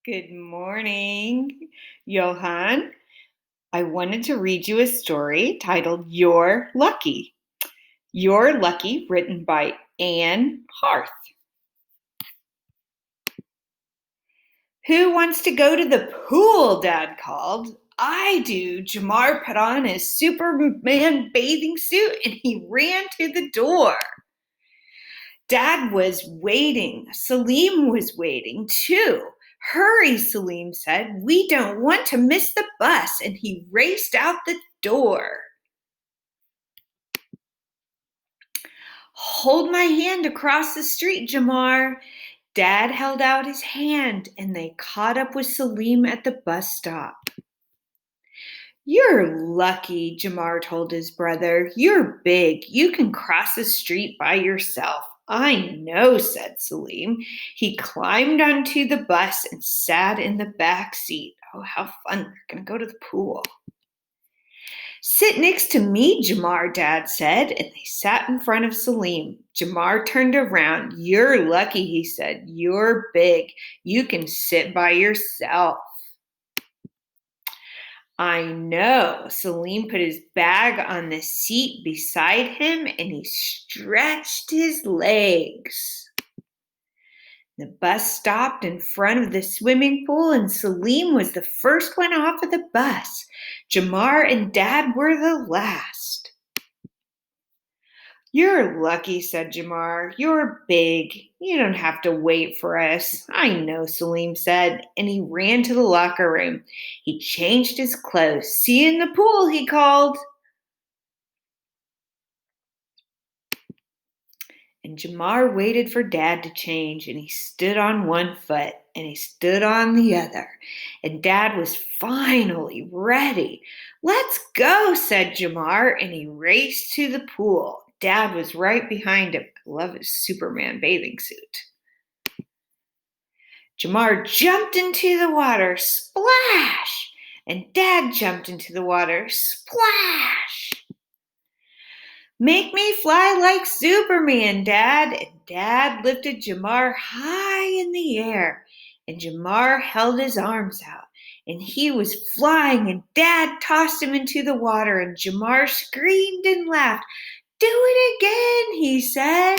Good morning, Johan. I wanted to read you a story titled You're Lucky. You're Lucky, written by Anne Harth. Who wants to go to the pool? Dad called. I do. Jamar put on his Superman bathing suit and he ran to the door. Dad was waiting. Salim was waiting too. Hurry, Salim said. We don't want to miss the bus. And he raced out the door. Hold my hand across the street, Jamar. Dad held out his hand and they caught up with Salim at the bus stop. You're lucky, Jamar told his brother. You're big. You can cross the street by yourself. I know, said Salim. He climbed onto the bus and sat in the back seat. Oh, how fun. We're going to go to the pool. Sit next to me, Jamar, Dad said, and they sat in front of Salim. Jamar turned around. You're lucky, he said. You're big. You can sit by yourself. I know. Salim put his bag on the seat beside him and he stretched his legs. The bus stopped in front of the swimming pool and Salim was the first one off of the bus. Jamar and Dad were the last. You're lucky, said Jamar. You're big. You don't have to wait for us. I know, Salim said, and he ran to the locker room. He changed his clothes. See you in the pool, he called. And Jamar waited for Dad to change, and he stood on one foot, and he stood on the other. And Dad was finally ready. Let's go, said Jamar, and he raced to the pool. Dad was right behind him. I love his Superman bathing suit. Jamar jumped into the water, splash! And Dad jumped into the water, splash! Make me fly like Superman, Dad. And Dad lifted Jamar high in the air. And Jamar held his arms out. And he was flying. And Dad tossed him into the water. And Jamar screamed and laughed. Do it again, he said.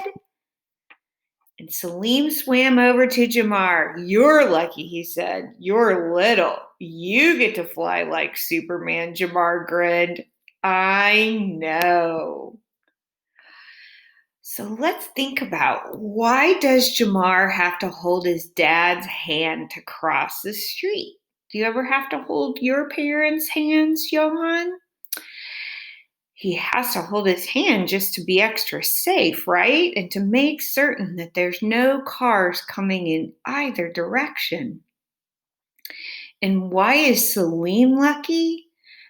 And Salim swam over to Jamar. You're lucky, he said. You're little. You get to fly like Superman, Jamar grinned. I know. So let's think about, why does Jamar have to hold his dad's hand to cross the street? Do you ever have to hold your parents' hands, Johan? He has to hold his hand just to be extra safe, right? And to make certain that there's no cars coming in either direction. And why is Salim lucky?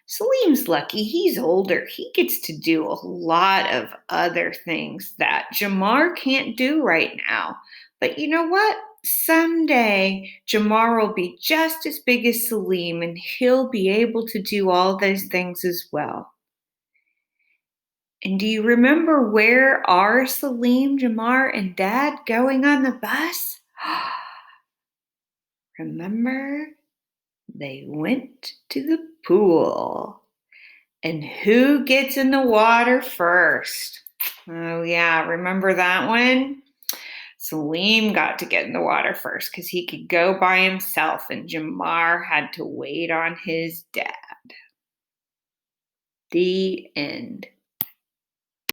Salim's lucky. He's older. He gets to do a lot of other things that Jamar can't do right now. But you know what? Someday Jamar will be just as big as Salim and he'll be able to do all those things as well. And do you remember where are Salim, Jamar, and Dad going on the bus? Remember? They went to the pool. And who gets in the water first? Oh, yeah, remember that one? Salim got to get in the water first because he could go by himself, and Jamar had to wait on his dad. The end.